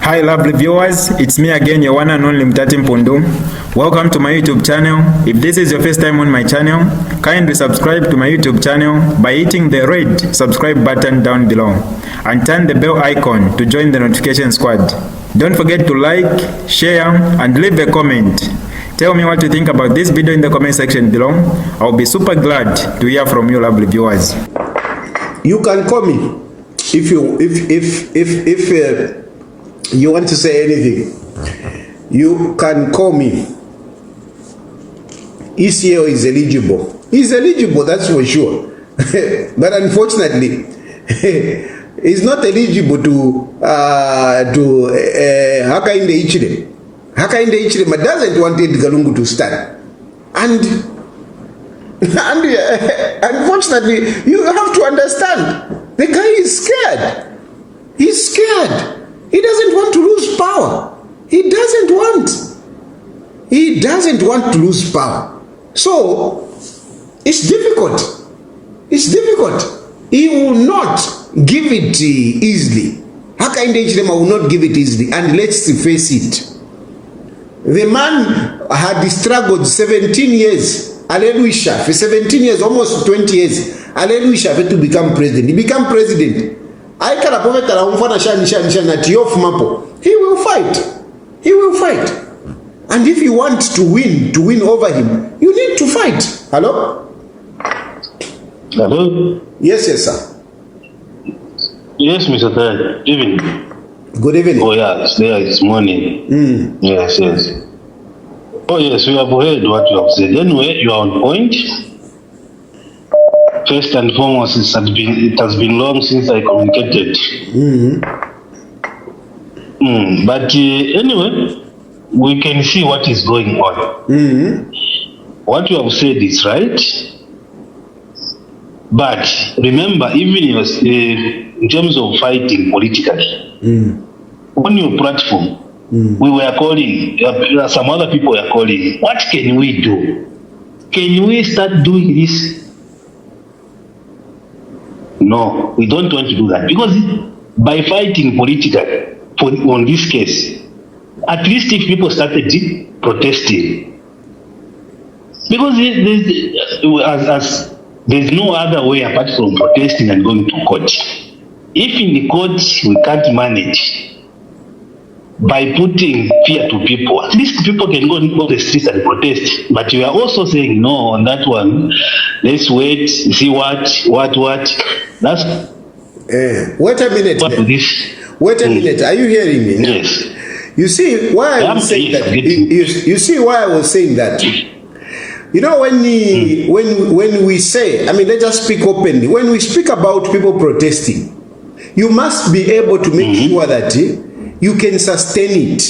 Hi lovely viewers, it's me again, your one and only Mutati Mpundu. Welcome to my YouTube channel. If this is your first time on my channel, kindly subscribe to my YouTube channel by hitting the red subscribe button down below and turn the bell icon to join the notification squad. Don't forget to like, share and leave a comment. Tell me what you think about this video in the comment section below. I'll be super glad to hear from you lovely viewers. You can call me if you want to say anything. You can call me. ECL is eligible. He's eligible, that's for sure. But unfortunately, he's not eligible to Hakainde Ichile. Hakainde Ichile, but doesn't want Edgar Lungu to start. And unfortunately, you have to understand, the guy is scared. He's scared. He doesn't want to lose power. He doesn't want to lose power. So, it's difficult. It's difficult. He will not give it easily. Hakainde Hichilema will not give it easily. And let's face it. The man had struggled 17 years. Hallelujah. For 17 years, almost 20 years. Hallelujah. To become president. He became president. He will fight. He will fight. And if you want to win over him, you need to fight. Hello? Hello? Yes, sir. Yes, Mr. Third. Evening. Good evening. Oh, yeah, it's morning. Yes. Oh, yes, we have heard what you have said. Anyway, you are on point. First and foremost, it has been long since I communicated. But anyway, we can see what is going on. What you have said is right. But remember, even in terms of fighting politically, on your platform, we were calling, some other people were calling, what can we do? Can we start doing this? No, we don't want to do that, because by fighting politically on this case, at least if people started protesting, because there's no other way apart from protesting and going to court. If in the court we can't manage by putting fear to people, at least people can go to the streets and protest. But you are also saying no on that one. Let's wait, see what. That's wait a minute. Wait a minute. Are you hearing me? Yes. You see why I was saying that. You see why I was saying that. You know, when we say, I mean, let's just speak openly. When we speak about people protesting, you must be able to make sure that you can sustain it.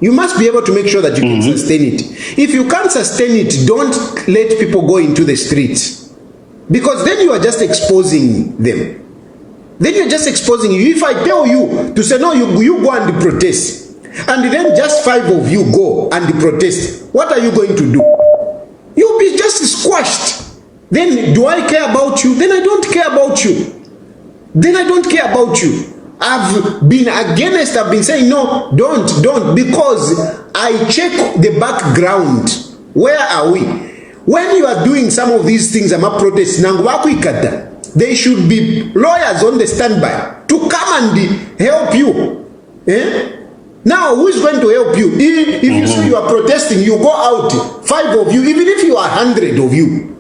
You must be able to make sure that you can sustain it. If you can't sustain it, don't let people go into the streets. Because then you are just exposing them. Then you're just exposing you. If I tell you to say, no, you go and protest, and then just 5 of you go and protest, what are you going to do? You'll be just squashed. Then do I care about you? Then I don't care about you. Then I don't care about you. I've been against, I've been saying, no, don't, because I check the background. Where are we? When you are doing some of these things, I'm a protest. There should be lawyers on the standby to come and help you. Now, who is going to help you? If you say you are protesting, you go out, 5 of you, even if you are 100 of you,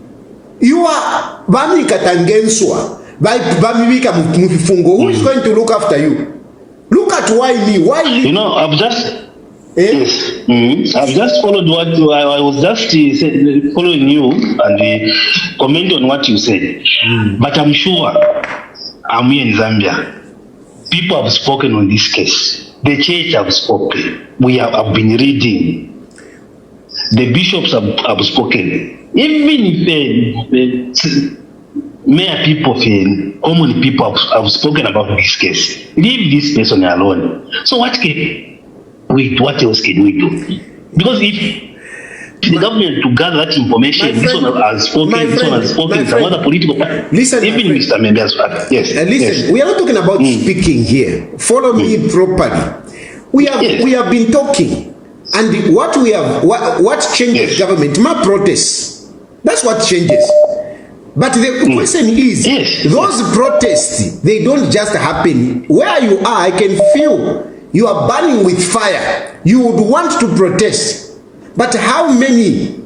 you are Bamikatangenswa. Who is going to look after you? Look at why me? You know, I've just I've just followed what I was just following you and comment on what you said. But I'm sure I'm here in Zambia. People have spoken on this case. The church have spoken. We have been reading. The bishops have spoken. Even if mere people, common people have spoken about this case. Leave this person alone. So what else can we do? Because if the government to gather that information, this one has spoken, some other political party. Listen, even Mr. Member, yes. Listen, we are not talking about speaking here. Follow me properly. We have been talking, and what changes government? My protests. That's what changes. But the question is, those protests, they don't just happen. Where you are, I can feel you are burning with fire. You would want to protest. But how many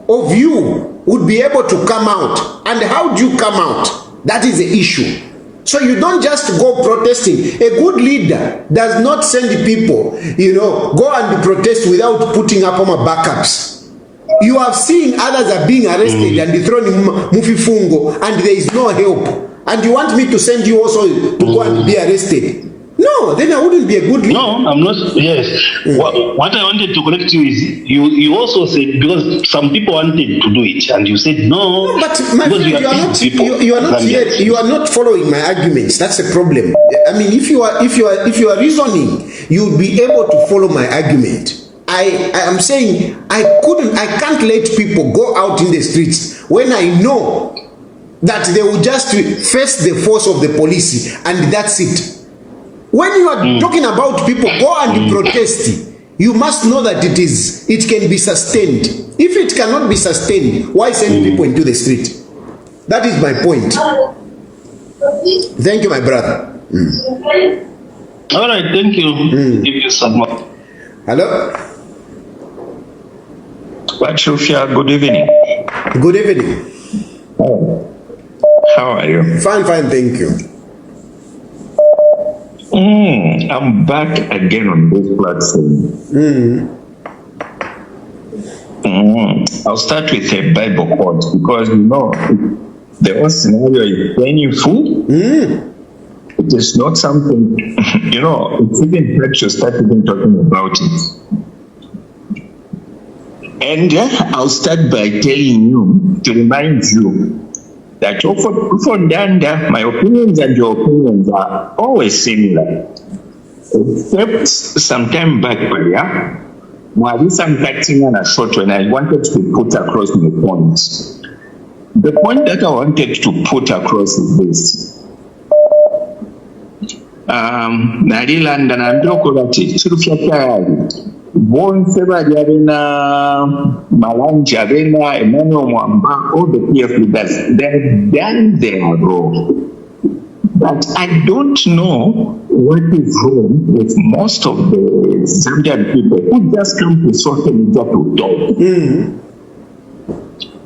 of you would be able to come out? And how do you come out? That is the issue. So you don't just go protesting. A good leader does not send people, go and protest without putting up on backups. You have seen others are being arrested and thrown in Mufifungo, and there is no help. And you want me to send you also to go and be arrested? No, then I wouldn't be a good leader. No, I'm not. Yes. What I wanted to correct you is you also said, because some people wanted to do it, and you said no. No, but my friend, you are not following my arguments. That's a problem. I mean, if you are reasoning, you would be able to follow my argument. I am saying I can't let people go out in the streets when I know that they will just face the force of the police, and that's it. When you are talking about people go and protest, you must know that it can be sustained. If it cannot be sustained, why send people into the street? That is my point. Thank you, my brother. All right, thank you. Give you some more. Hello? Patricia, good evening. Good evening. How are you? Fine, thank you. I'm back again on this platform. I'll start with a Bible quote, because the whole scenario is painful. It is not something, it's even hard to start even talking about it. And I'll start by telling you, to remind you, that my opinions and your opinions are always similar. Except some time back, when I wanted to put across my point. The point that I wanted to put across is this. Narilanda Nandrokolati, Chirufyakari. Bonse bali abena Malanje abena Emmanuel Mwamba, all the PF leaders, they've done their role. But I don't know what is wrong with most of the Zambian people who just come to social media to talk.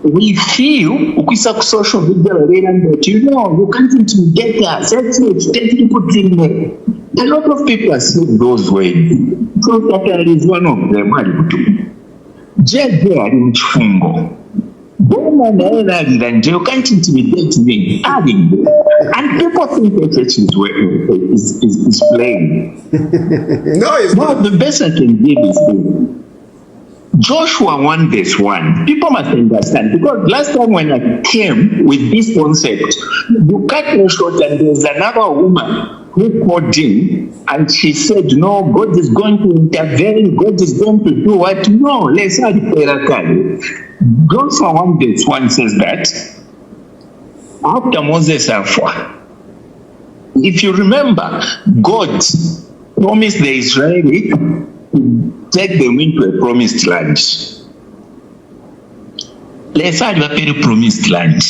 We feel, ukisa social media that you can't intimidate us, take people to a lot of people are saying those words. So that is one of them. Jede ari mchifungo. Boma na you can't intimidate me. And people think that is playing. No, it's not. The best I can give is this. Joshua won this one. People must understand, because last time when I came with this concept, you cut me short, and there's another woman who called in and she said, no, God is going to intervene, God is going to do what? No, let's not Joshua 1 verse 1 says that after Moses and if you remember, God promised the Israelites to take them into a promised land. Let's say a promised land.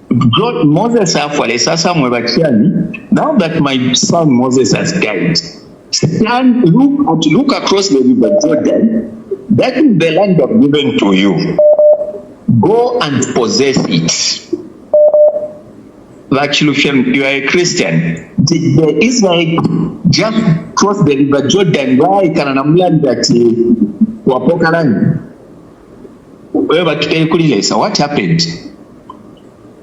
God, Moses, now that my son Moses has died, look across the river Jordan. That is the land I've given to you. Go and possess it. Actually, you are a Christian. Did the Israel just cross the river Jordan? Why can an land that what happened?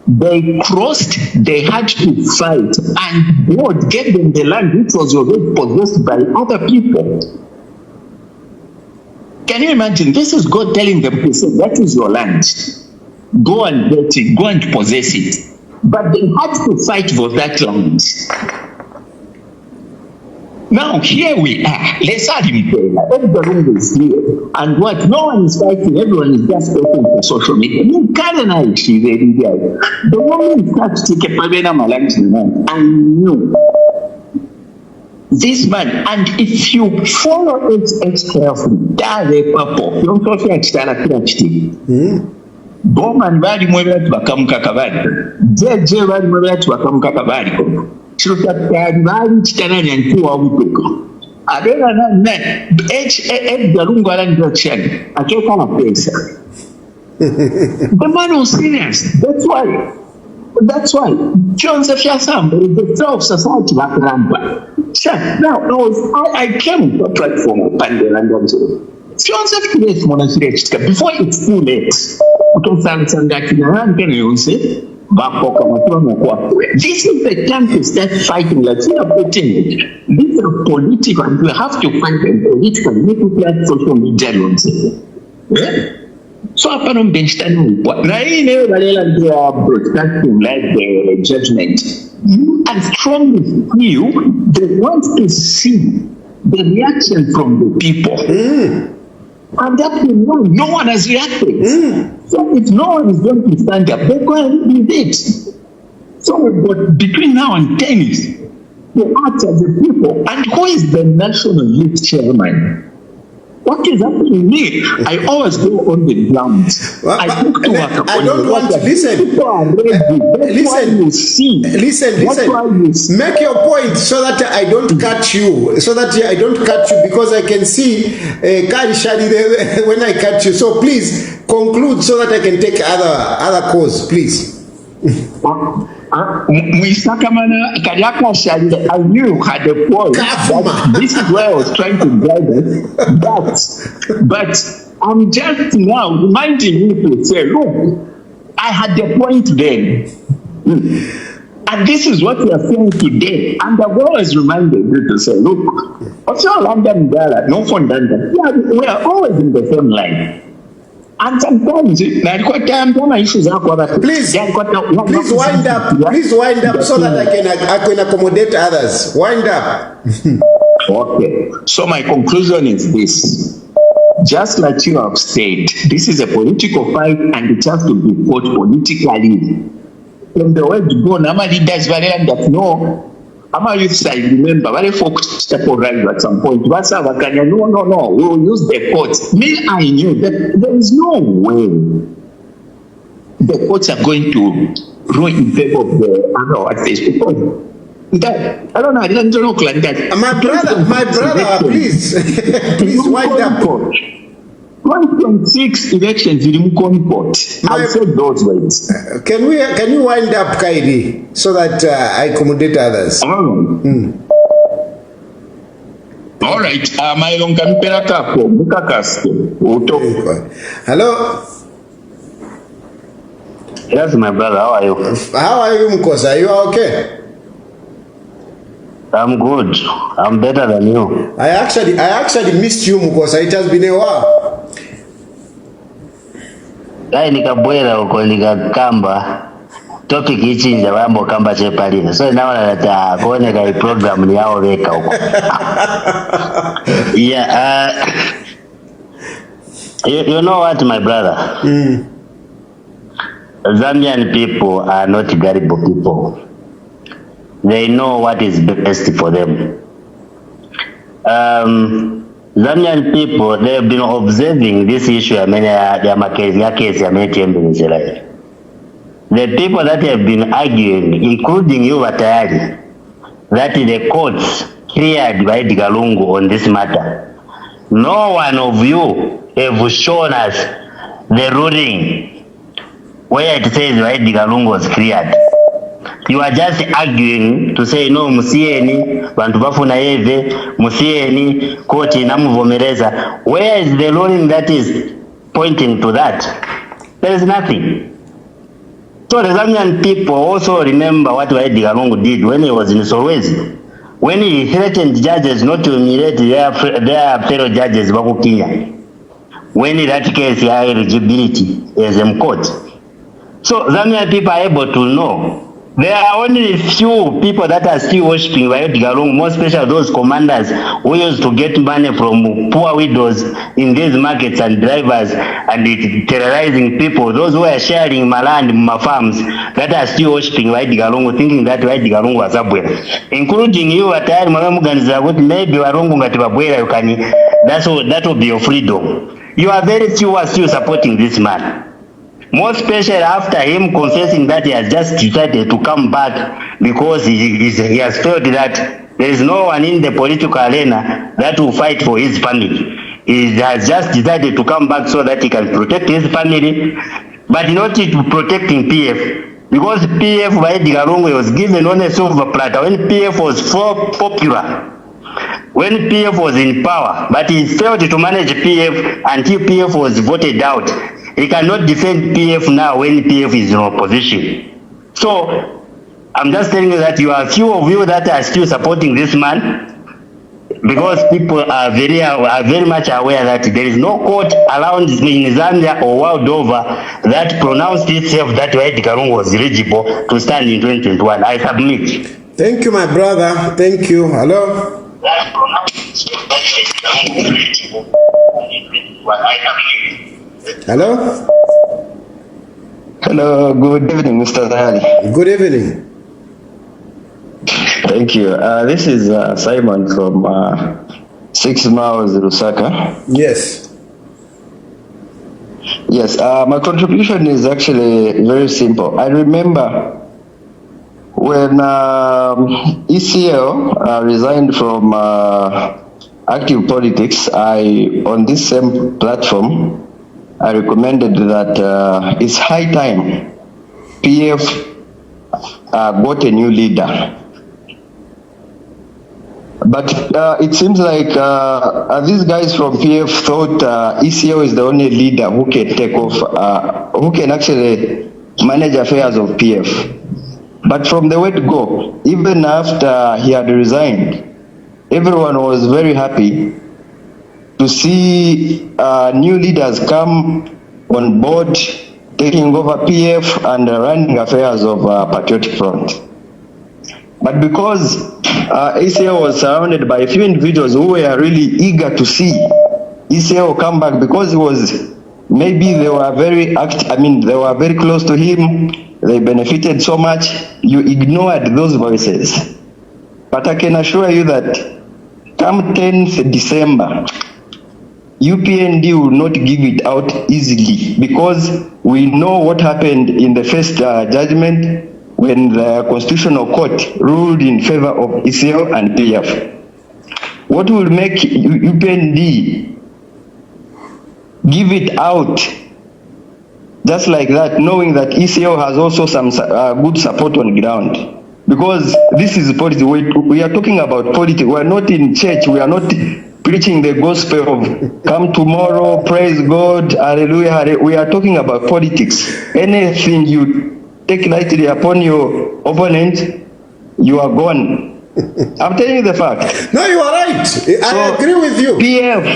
They crossed, they had to fight, and God gave them the land which was already possessed by other people. Can you imagine? This is God telling them, that is your land. Go and get it, go and possess it. But they had to fight for that land. Now, here we are. Let's add him there. Edgar Lungu is here. And what? No one is fighting. Everyone is just talking for social media. The moment you start to take a pavena malanchi, I knew This man, and if you follow it carefully, that purple, you don't see it. Bowman bali mwebatu bakamuka kabali. Jeje bali mwebatu bakamuka kabali. Chirukatari bali chitananya nkuwa utuka. Adena na Edgar Lungu alanda chani. Akeka na pesa. The man was serious. That's why. Joseph Yasambo is the flow of society back Rampa. Now, I came to a platform of Pandeland. Joseph creates monastic before it's too late. This is the time to start fighting. Like we are putting it. These are political, and we have to fight them politically. We need to play social media. So upon on bench time, they are broadcasting like the judgment. And strongly feel they want to see the reaction from the people. And that no one has reacted. So if no one is going to stand up, they go and do it. So but between now and 10 years, they act as the people. And who is the national youth chairman? What is happening to me? I always go on the ground. I look to work. I don't want to listen. Listen. Make your point so that I don't cut you. Because I can see when I cut you. So please conclude so that I can take other calls, please. I knew you had a point. This is where I was trying to guide it. But I'm just now reminding you to say, look, I had the point then. And this is what we are saying today. And I've always reminded you to say, look, what's your London dollar? No fun done. We are always in the same line. And sometimes, please wind up so that I can accommodate others. Wind up. Okay. So my conclusion is this. Just like you have said, this is a political fight and it has to be fought politically. From the word go, Nama leaders that no. I'm youth side, remember, very focused step right at some point. No, we'll use the courts. Me, I knew that there is no way the courts are going to rule in favor of the other actors because that, I don't know like that. My brother, please wind up. 1.6 elections in Mpundu. I've said those words. Can you wind up, Kaidi, so that I accommodate others? All right. Hello. Yes, my brother. How are you? How are you, Mkosa? Are you okay? I'm good. I'm better than you. I actually missed you, Mkosa. It has been a while. Nikabwera uko nikakamba topic ichinja wambo kamba chepalina so naona that kuoneka hii program ni yao weka huko. Yeah, you know what, my brother? Zambian people are not gullible people. They know what is best for them. Zambian people, they have been observing this issue. I mean, the people that have been arguing, including you, Watayari, that the courts cleared by Edgar Lungu on this matter. No one of you have shown us the ruling where it says why Edgar Lungu was cleared. You are just arguing to say no, musieni bantu bafuna yeve, musieni koti namuvomereza. Where is the ruling that is pointing to that? There is nothing. So the Zambian people also remember what Edgar Lungu did when he was in Solwezi, when he threatened judges not to humiliate their fellow judges baku Kenya, when in that case he had eligibility as a court. So Zambian people are able to know There are only few people that are still worshipping Edgar Lungu, more especially those commanders who used to get money from poor widows in these markets and drivers and terrorizing people. Those who are sharing land, farms, that are still worshipping Edgar Lungu, thinking that Edgar Lungu was abwera. Including you, atari mwamuganiza kuti maybe warungu ngati babwera you can, that will be your freedom. You are very few who are still supporting this man. More especially after him confessing that he has just decided to come back because he has felt that there is no one in the political arena that will fight for his family. He has just decided to come back so that he can protect his family, but not protecting PF. Because PF by Edgar Lungu was given on a silver platter when PF was so popular, when PF was in power, but he failed to manage PF until PF was voted out. He cannot defend PF now when PF is in opposition. So, I'm just telling you that you are few of you that are still supporting this man, because people are very much aware that there is no court around in Zambia or world over that pronounced itself that Edgar Lungu was eligible to stand in 2021. I submit. Thank you, my brother. Thank you. Hello? Hello? Hello, good evening, Mr. Zahari. Good evening. Thank you. This is Simon from 6 Miles, Lusaka. Yes. Yes, my contribution is actually very simple. I remember when ECL resigned from active politics, on this same platform, I recommended that it's high time PF got a new leader. But it seems like these guys from PF thought ECL is the only leader who can take off, who can actually manage affairs of PF. But from the word go, even after he had resigned, everyone was very happy to see new leaders come on board, taking over PF and running affairs of Patriotic Front. But because ECL was surrounded by a few individuals who were really eager to see ECL come back, because it was, maybe they were very they were very close to him, they benefited so much, you ignored those voices. But I can assure you that come 10th December, UPND will not give it out easily, because we know what happened in the first judgment when the Constitutional Court ruled in favor of ECL and PF. What will make UPND give it out just like that, knowing that ECL has also some good support on ground? Because this is politics. We are talking about politics. We are not in church. We are not preaching the gospel of come tomorrow, praise God, hallelujah. We are talking about politics. Anything you take lightly upon your opponent, you are gone. I'm telling you the fact. No, you are right. I agree with you. PF,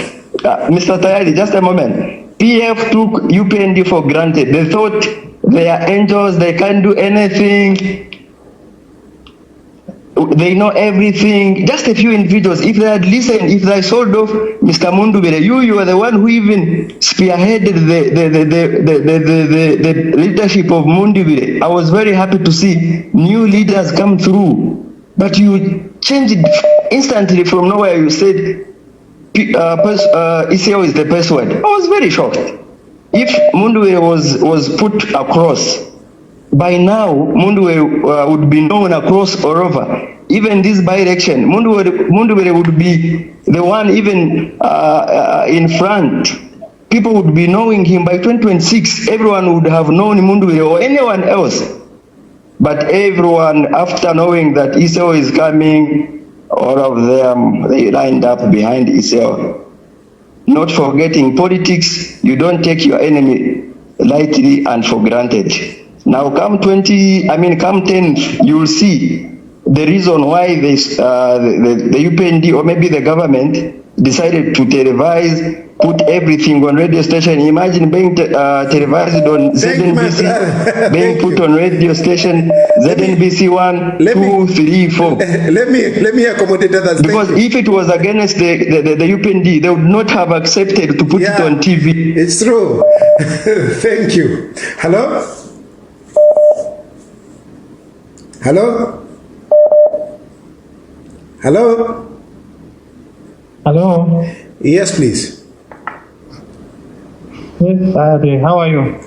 Mr. Tayari, just a moment. PF took UPND for granted. They thought they are angels, they can't do anything. They know everything. Just a few individuals. If they had listened, if they sold off Mr. Mpundu, you are the one who even spearheaded the leadership of Mpundu. I was very happy to see new leaders come through. But you changed it instantly from nowhere. You said ECL is the best word. I was very shocked. If Mpundu was put across, by now, Mpundu would be known across all over. Even this by-election, Mpundu would be the one even in front. People would be knowing him by 2026. Everyone would have known Mpundu or anyone else. But everyone, after knowing that ECL is coming, all of them, they lined up behind ECL. Not forgetting politics, you don't take your enemy lightly and for granted. Now come 10th, you will see the reason why the UPND or maybe the government decided to televise, put everything on radio station. Imagine being televised on ZNBC, being put on radio station, ZNBC 1, 2, 3, 4. Let me accommodate others. Because if it was against the UPND, they would not have accepted to put it on TV. It's true. Thank you. Hello? Hello? Hello? Hello? Yes, please. Yes, how are you?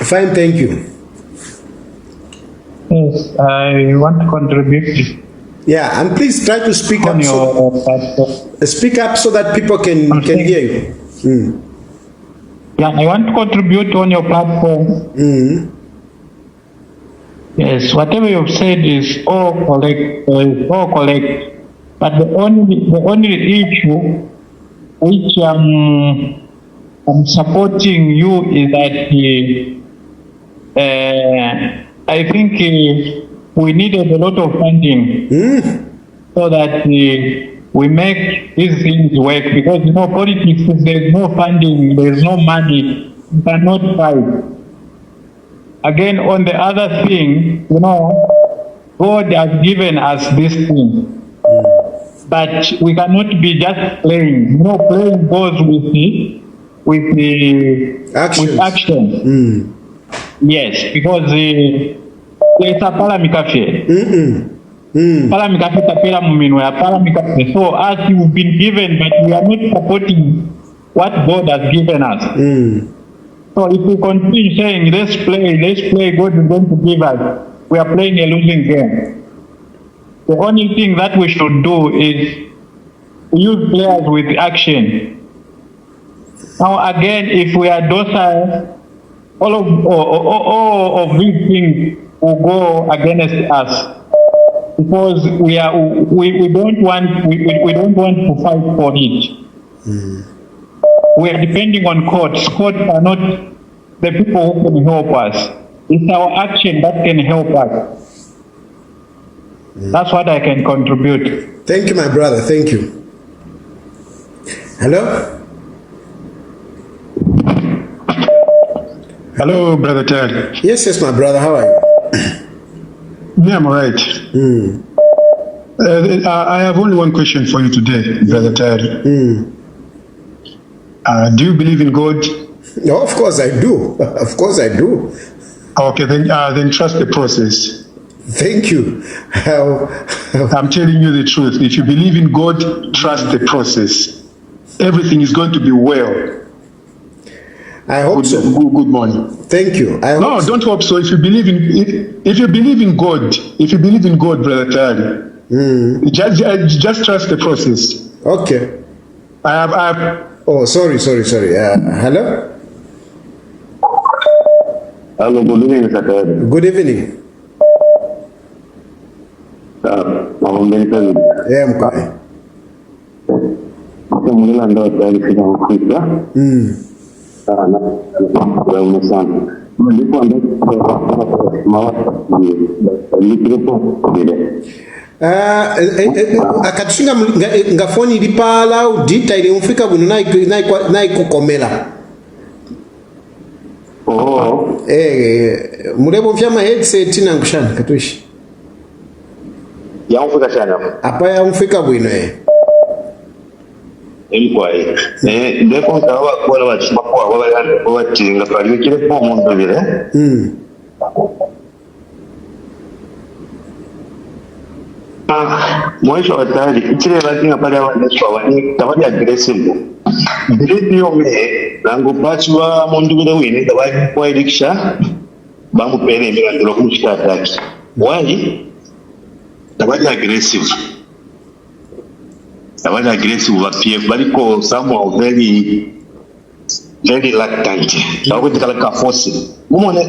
Fine, thank you. Yes, I want to contribute. Yeah, and please try to speak on up. Speak up so that people can hear you. Yeah, I want to contribute on your platform. Yes, whatever you've said is all correct. But the only issue which I'm supporting you is that I think we needed a lot of funding so that we make these things work, because politics, if there's no funding, there's no money, you cannot fight. Again, on the other thing, God has given us this thing. But we cannot be just playing. Playing goes with action. Yes, because it's a paramikafe. Paramikafe tapela mumino ya paramikafe. So as you've been given, but we are not supporting what God has given us. So if we continue saying, let's play, God is going to give us, we are playing a losing game. The only thing that we should do is use players with action. Now again, if we are docile, all of these things will go against us, because we don't want to fight for it. We are depending on courts. Courts are not the people who can help us. It's our action that can help us. That's what I can contribute. Thank you, my brother. Thank you. Hello? Hello, Brother Ted. Yes, my brother. How are you? Yeah, I'm all right. I have only one question for you today, Brother Ted. Do you believe in God? No, of course I do. Of course I do. Okay, then trust the process. Thank you. I'm telling you the truth. If you believe in God, trust the process. Everything is going to be well. I hope so. Good morning. Thank you. No, don't hope so. If you believe in God, Brother Tari, just trust the process. Okay. I have. Oh, sorry. Hello. Hello. Good evening, Mr. Tari. Good evening. Yeah, I'm fine. Akatushinga ngafoni lipala udita ili mfika bunu naikukomela. Mulebo vyama headset na ngushana katuishi. Ya mfika shana. Apa ya mfika bwino Ilikuwaye. Ndeko ndawa kwa wachimako wabatinga pali kile po mundu bile. Mwisho wa tayari kile batinga pale waneswa wani tabadi aggressive. Bili yome nango pachwa mundu bile wini tabadi kwa ilikisha bangu pene mbele ndilo kumshika ataki. Why? Tabadi aggressive. Tabadi aggressive wa PF baliko somehow very reluctant. Tabuti kala force. Umone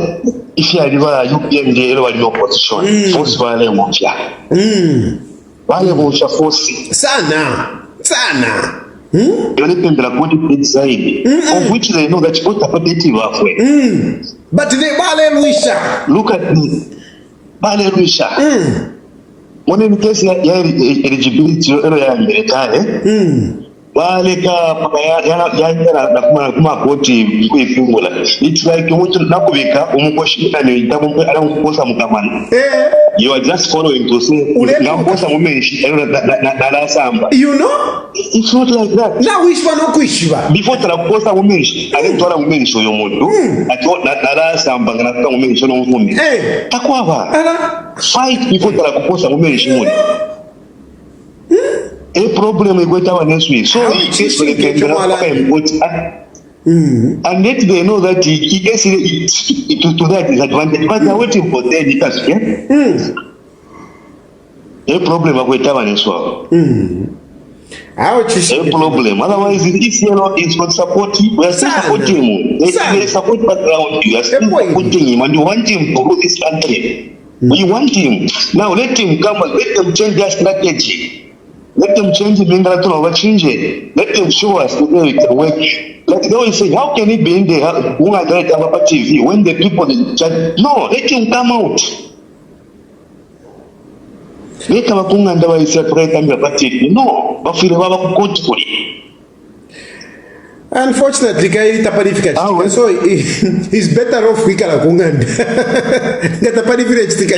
ifi aliva UPND elo wali opposition. Force wale mwafya. Wale mwafya force. Sana. Yoni pembela kodi side. Of which they know that what competitive halfway. But they bale Luisha. Look at me. Bale Luisha. When in case ya eligibility elo ya Amerikane, It's like you are just following to say you know, it's not like that. Now which one no kuishiba before tarakosa mumeshi aletwala mumeshi oyo muntu narasamba ngana mumeshi no mvumi takwaba fight before tarakosa mumeshi muntu a problem ikweta wa next week so and yet they know that he gets to that disadvantage but they are waiting for 10 years a problem ikweta wa next week a problem. Otherwise, this yellow is not supporting. We are still supporting him. They support background. You are still supporting him, and you want him to rule this country. We want him now. Let him come and let them change their strategy. Let them change the change it. Let them show us the way it can work. Like they always say, how can he be in the TV when the people in charge? No, let him come out. No, unfortunately kai taparifika so he's better off kwikala kunganda ngataparifika chitika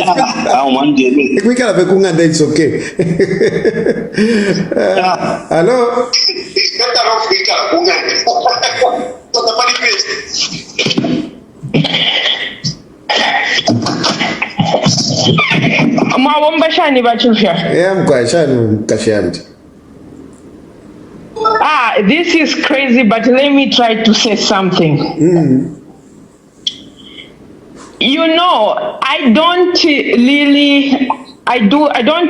kwikala pe kunganda it's okay hello he's better off kwikala kunganda Mawombashani bachufya. Mkwashani kashamti. This is crazy, but let me try to say something. You know, I don't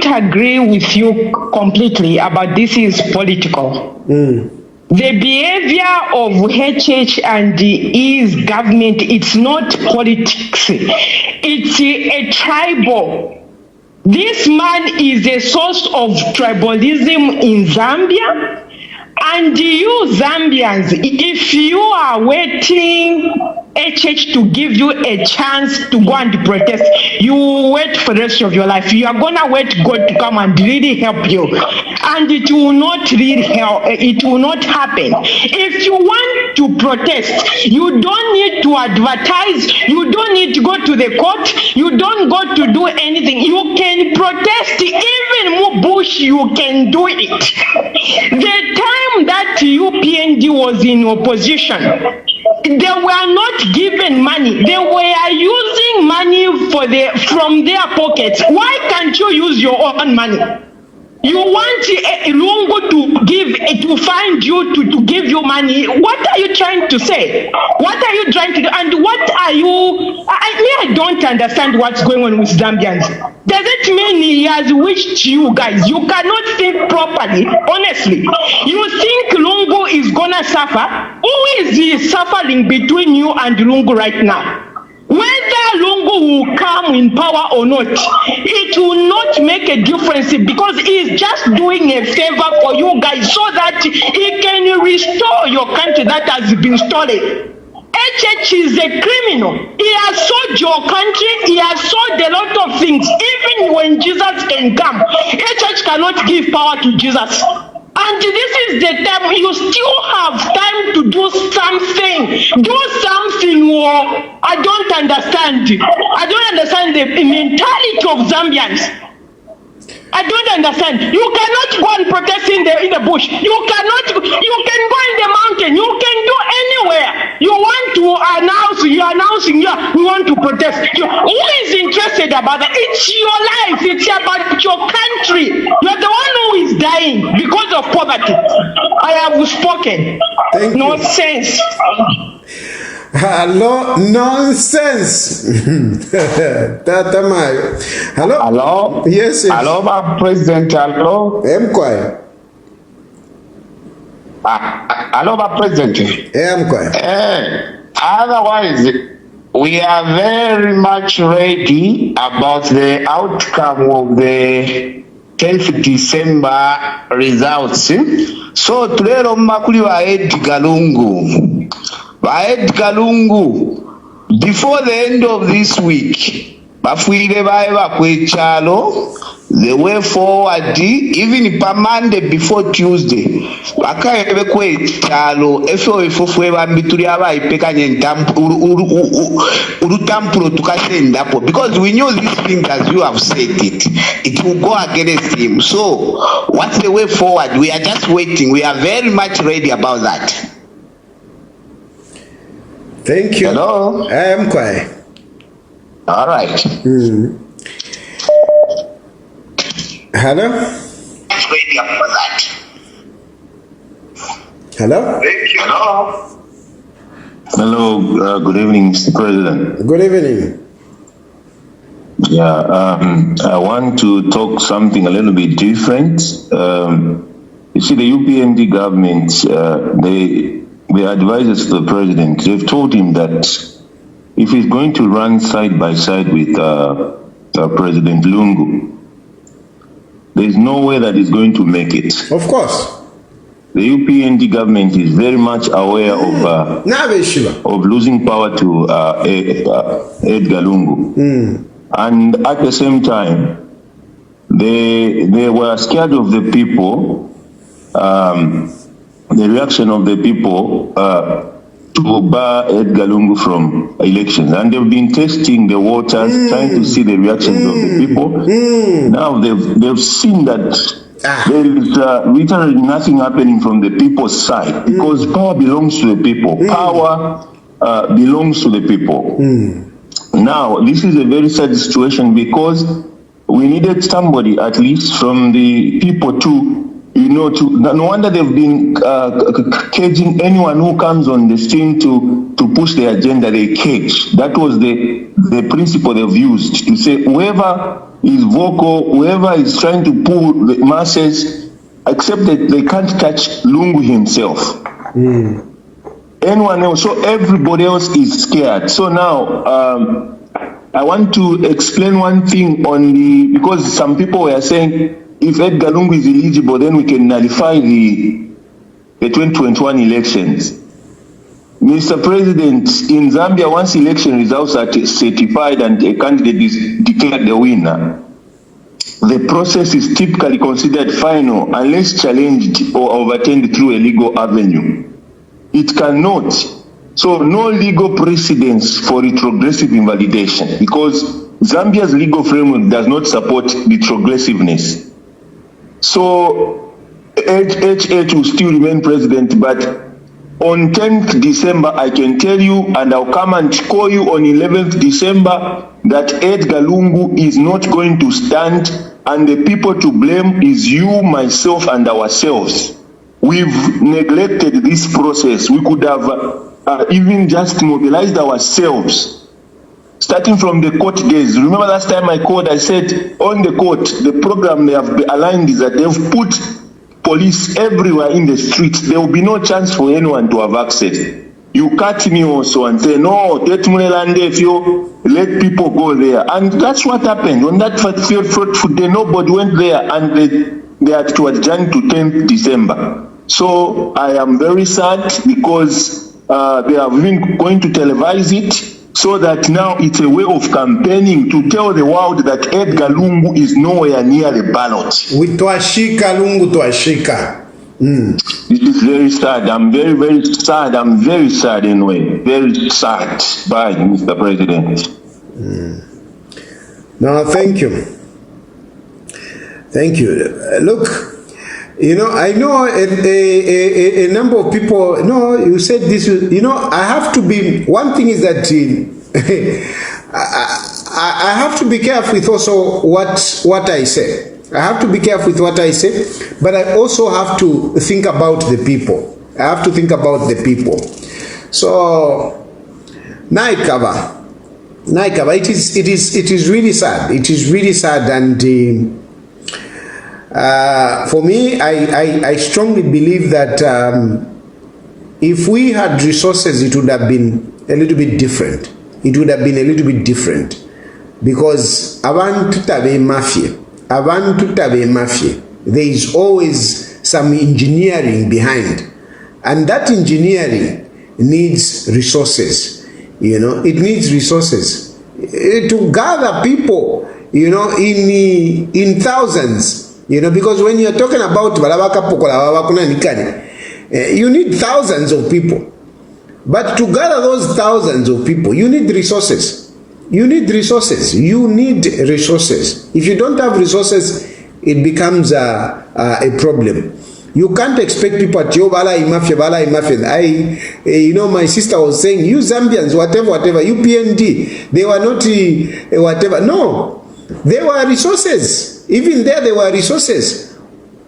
agree with you completely about this is political. The behavior of HH and his government, it's not politics. It's a tribal. This man is a source of tribalism in Zambia. And you Zambians, if you are waiting HH to give you a chance to go and protest, you wait for the rest of your life. You are gonna wait God to come and really help you, and it will not really help. It will not happen. If you want to protest, you don't need to advertise. You don't need to go to the court. You don't go to do anything. You can protest. Even more bush, you can do it. The time that UPND was in opposition, they were not given money. They were using money from their pockets. Why can't you use your own money? You want Lungu to find you to give you money. What are you trying to say? What are you trying to do? And what are you? I don't understand what's going on with Zambians. Does it mean he has wished you guys? You cannot think properly, honestly. You think Lungu is gonna suffer? Who is suffering between you and Lungu right now? Whether Lungu will come in power or not, it will not make a difference because he's just doing a favor for you guys so that he can restore your country that has been stolen. HH is a criminal. He has sold your country. He has sold a lot of things. Even when Jesus can come, HH cannot give power to Jesus. And this is the time you still have time to do something. Do something. I don't understand. I don't understand the mentality of Zambians. I don't understand. You cannot go and protest in the bush. You can go in the mountain. You can do anywhere. You want to announce, we want to protest. Who is interested about that? It's your life. It's about your country. You're the one who is dying because of poverty. I have spoken. Thank no you. sense. Hello, nonsense. Tata Mayo. Hello. Hello. Yes. Hello, my president. Hello. Quiet. Hello, my president. Quiet. Otherwise, we are very much ready about the outcome of the 10th December results. So today, Makuli wa Edgar Lungu. Edgar Lungu, before the end of this week, bafuire bae bakwechalo the way forward, even per Monday before Tuesday, wakaebe kwe chalo efo fwe bambituri abai pekanye urutampuro tukasendapo, because we know these things, as you have said it will go against him. So what's the way forward? We are just waiting. We are very much ready about that. Thank you. Hello. I am quiet. All right. Hello? Ready for that. Hello? Hello. Hello, good evening, Mr. President. Good evening. Yeah, I want to talk something a little bit different. You see, the UPND government, they advised the president. They've told him that if he's going to run side by side with President Lungu, there's no way that he's going to make it. Of course. The UPND government is very much aware of losing power to Edgar Lungu. And at the same time, they were scared of the people, the reaction of the people to bar Edgar Lungu from elections. And they've been testing the waters, trying to see the reactions of the people. Now they've seen that there is literally nothing happening from the people's side, because power belongs to the people. Power belongs to the people. Now, this is a very sad situation, because we needed somebody, at least from the people, to no wonder they've been caging anyone who comes on the scene to push the agenda. They cage. That was the principle they've used, to say whoever is vocal, whoever is trying to pull the masses, except that they can't touch Lungu himself. Anyone else, so everybody else is scared. So now I want to explain one thing on because some people were saying if Edgar Lungu is eligible, then we can nullify the 2021 elections. Mr. President, in Zambia, once election results are certified and a candidate is declared the winner, the process is typically considered final unless challenged or overturned through a legal avenue. It cannot. So no legal precedence for retrogressive invalidation, because Zambia's legal framework does not support retrogressiveness. So HH will still remain president, but on 10th December, I can tell you, and I'll come and call you on 11th December, that Edgar Lungu is not going to stand, and the people to blame is you, myself, and ourselves. We've neglected this process. We could have even just mobilized ourselves. Starting from the court days. Remember last time I called, I said on the court, the program they have aligned is that they've put police everywhere in the streets. There will be no chance for anyone to have access. You cut me also and say, no, if you let people go there. And that's what happened. On that field day, nobody went there, and they had to adjourn to 10th December. So I am very sad, because they are even going to televise it, so that now it's a way of campaigning to tell the world that Edgar Lungu is nowhere near the ballot. With Tuashika, Lungu Tuashika. This is very sad. I'm very, very sad. I'm very sad anyway. Very sad. Bye, Mr. President. No, thank you. Thank you. Look, I know a number of people, you said this, I have to be, one thing is that I have to be careful with also what I say. I have to be careful with what I say, but I also have to think about the people. I have to think about the people. So, Naikaba, it is really sad. It is really sad, and for me, I strongly believe that if we had resources, it would have been a little bit different. It would have been a little bit different, because abantu tabe mafia, there is always some engineering behind, and that engineering needs resources. It needs resources to gather people. you know, in thousands, you know, because when you're talking about you need thousands of people. But to gather those thousands of people, you need resources. You need resources. You need resources. If you don't have resources, it becomes a problem. You can't expect people at you know, my sister was saying, you Zambians, whatever, you PND, they were not whatever. No, there were resources. Even there were resources.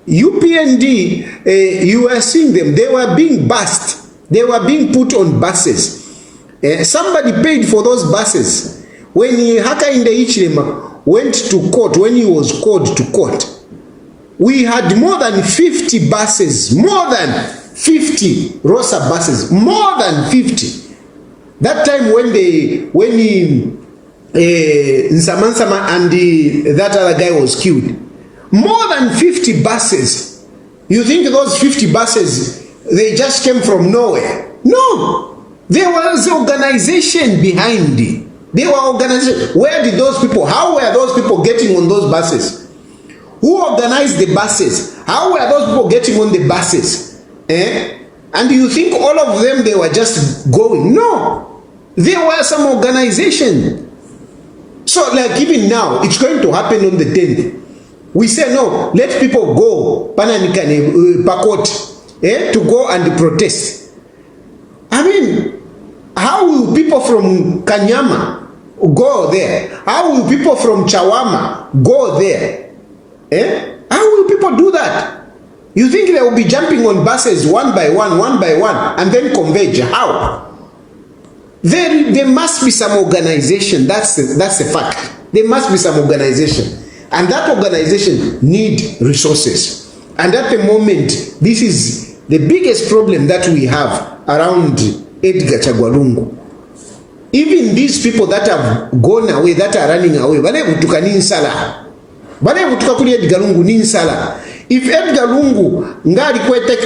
You PND, you were seeing them. They were being bussed. They were being put on buses. Somebody paid for those buses. When Haka in the Ichlema went to court, when he was called to court, we had more than 50 buses, more than 50 Rosa buses, more than 50. That time when Nsamansama and that other guy was killed, more than 50 buses. You think those 50 buses, they just came from nowhere? No, there was organization behind it. They were organized. Where did those people, how were those people getting on those buses? Who organized the buses? How were those people getting on the buses? And you think all of them, they were just going? No, there were some organization. So like even now, it's going to happen on the 10th. We say no, let people go, to go and protest. I mean, how will people from Kanyama go there? How will people from Chawama go there? How will people do that? You think they will be jumping on buses one by one, and then converge? How? There must be some organization. That's a fact. There must be some organization. And that organization need resources. And at the moment, this is the biggest problem that we have around Edgar Lungu. Even these people that have gone away, that are running away, if Edgar Lungu ngari kwete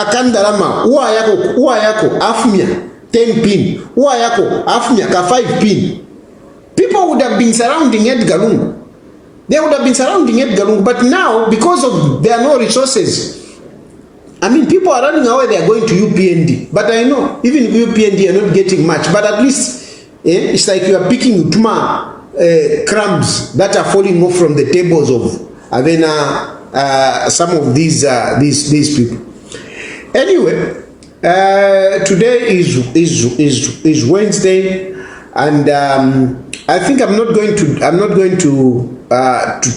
akandalama uwa yako afmia 10 pin, uwa yako afmia ka 5 pin, people would have been surrounding Edgar Lungu. They would have been surrounding Edgar Lungu. But now, because of there are no resources, I mean, people are running away, they are going to UPND. But I know, even UPND are not getting much. But at least, it's like you are picking utma crumbs that are falling off from the tables of some of these people. Anyway, today is Wednesday, and I think I'm not going to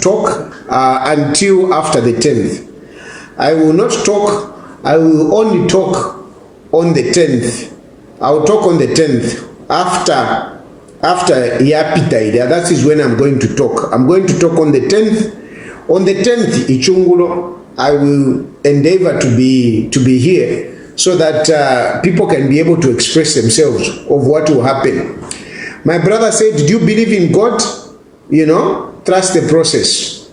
talk until after the 10th. I will not talk. I will only talk on the 10th. I will talk on the 10th after Yapita. That is when I'm going to talk. I'm going to talk on the 10th. On the 10th, Ichungulo, I will endeavor to be here so that people can be able to express themselves of what will happen. My brother said, "Did you believe in God? You know, trust the process."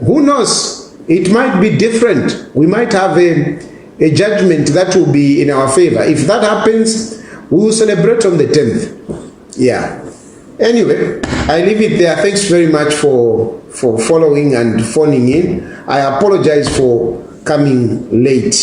Who knows? It might be different. We might have a judgment that will be in our favor. If that happens, we will celebrate on the 10th. Yeah. Anyway, I leave it there. Thanks very much for following and phoning in. I apologize for coming late.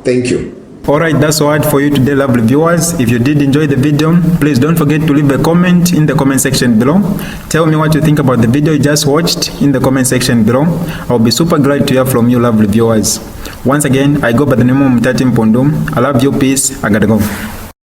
Thank you. Alright, that's all for you today, lovely viewers. If you did enjoy the video, please don't forget to leave a comment in the comment section below. Tell me what you think about the video you just watched in the comment section below. I'll be super glad to hear from you, lovely viewers. Once again, I go by the name of Mutati Mpundu. I love you, peace, I gotta go.